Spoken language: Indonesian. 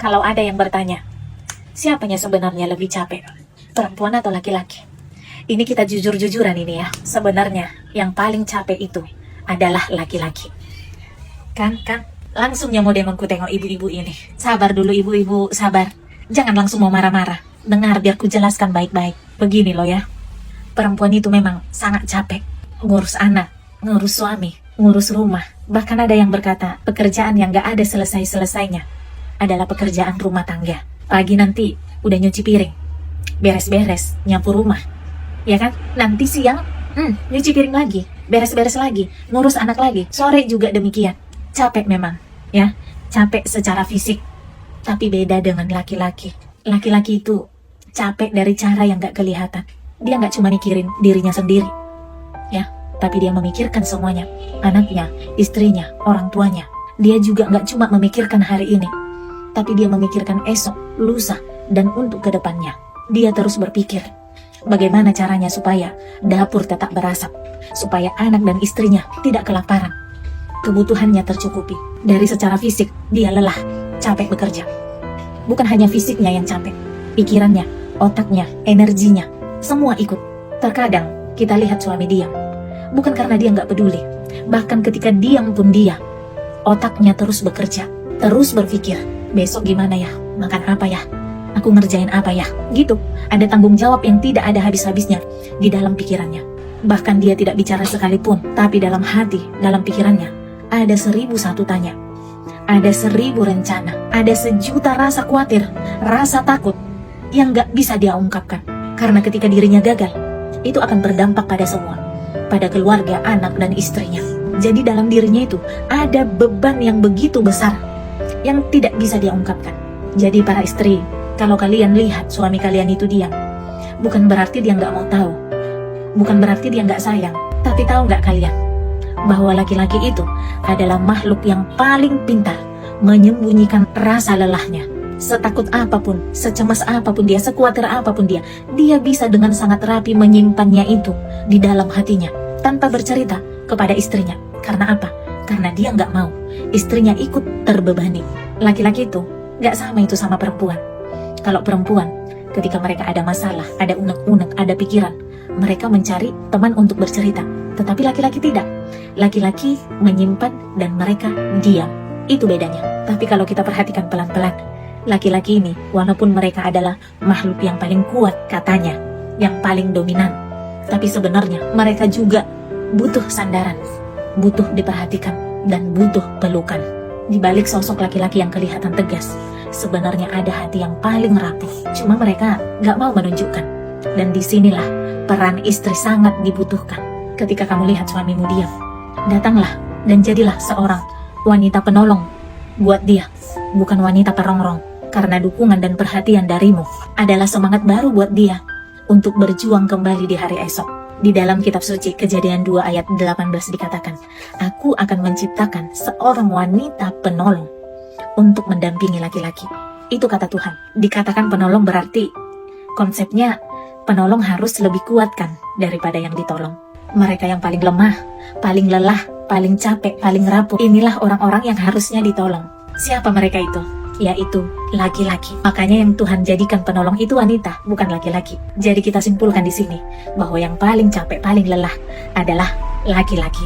Kalau ada yang bertanya, siapanya sebenarnya lebih capek? Perempuan atau laki-laki? Ini kita jujur-jujuran ini ya. Sebenarnya yang paling capek itu adalah laki-laki. Kan, langsung nyemodemonku tengok ibu-ibu ini. Sabar dulu ibu-ibu, sabar. Jangan langsung mau marah-marah. Dengar biar ku jelaskan baik-baik. Begini loh ya. Perempuan itu memang sangat capek. Ngurus anak, ngurus suami, ngurus rumah. Bahkan ada yang berkata, pekerjaan yang gak ada selesai-selesainya adalah pekerjaan rumah tangga. Pagi nanti udah nyuci piring, beres-beres, nyapu rumah, ya kan? Nanti siang, nyuci piring lagi, beres-beres lagi, ngurus anak lagi. Sore juga demikian. Capek memang, ya. Capek secara fisik. Tapi beda dengan laki-laki. Laki-laki itu capek dari cara yang gak kelihatan. Dia gak cuma mikirin dirinya sendiri, ya. Tapi dia memikirkan semuanya. Anaknya, istrinya, orang tuanya. Dia juga gak cuma memikirkan hari ini, tapi dia memikirkan esok, lusa, dan untuk kedepannya. Dia terus berpikir, bagaimana caranya supaya dapur tetap berasap, supaya anak dan istrinya tidak kelaparan, kebutuhannya tercukupi. Dari secara fisik, dia lelah, capek bekerja. Bukan hanya fisiknya yang capek, pikirannya, otaknya, energinya, semua ikut. Terkadang kita lihat suami diam, bukan karena dia nggak peduli. Bahkan ketika diam pun dia, otaknya terus bekerja, terus berpikir, besok gimana ya, makan apa ya, aku ngerjain apa ya, gitu. Ada tanggung jawab yang tidak ada habis-habisnya di dalam pikirannya. Bahkan dia tidak bicara sekalipun, tapi dalam hati, dalam pikirannya, ada 1001 tanya, ada 1000 rencana, ada 1.000.000 rasa khawatir, rasa takut yang gak bisa dia ungkapkan. Karena ketika dirinya gagal, itu akan berdampak pada semua, pada keluarga, anak, dan istrinya. Jadi dalam dirinya itu ada beban yang begitu besar yang tidak bisa dia ungkapkan. Jadi para istri, kalau kalian lihat suami kalian itu diam, bukan berarti dia nggak mau tahu, bukan berarti dia nggak sayang. Tapi tahu nggak kalian bahwa laki-laki itu adalah makhluk yang paling pintar menyembunyikan rasa lelahnya. Setakut apapun, secemas apapun dia, sekuatir apapun dia bisa dengan sangat rapi menyimpannya itu di dalam hatinya tanpa bercerita kepada istrinya. Karena apa? Karena dia nggak mau istrinya ikut terbebani. Laki-laki itu nggak sama itu sama perempuan. Kalau perempuan, ketika mereka ada masalah, ada unek-unek, ada pikiran, mereka mencari teman untuk bercerita. Tetapi laki-laki tidak. Laki-laki menyimpan dan mereka diam. Itu bedanya. Tapi kalau kita perhatikan pelan-pelan, laki-laki ini, walaupun mereka adalah makhluk yang paling kuat katanya, yang paling dominan, tapi sebenarnya mereka juga butuh sandaran, butuh diperhatikan, dan butuh pelukan. Di balik sosok laki-laki yang kelihatan tegas, sebenarnya ada hati yang paling rapuh. Cuma mereka gak mau menunjukkan. Dan disinilah peran istri sangat dibutuhkan. Ketika kamu lihat suamimu diam, datanglah dan jadilah seorang wanita penolong buat dia, bukan wanita perongrong. Karena dukungan dan perhatian darimu adalah semangat baru buat dia untuk berjuang kembali di hari esok. Di dalam kitab suci Kejadian 2 ayat 18 dikatakan, aku akan menciptakan seorang wanita penolong untuk mendampingi laki-laki. Itu kata Tuhan. Dikatakan penolong berarti konsepnya penolong harus lebih kuat kan daripada yang ditolong. Mereka yang paling lemah, paling lelah, paling capek, paling rapuh, inilah orang-orang yang harusnya ditolong. Siapa mereka itu? Yaitu laki-laki. Makanya yang Tuhan jadikan penolong itu wanita, bukan laki-laki. Jadi kita simpulkan di sini bahwa yang paling capek, paling lelah adalah laki-laki.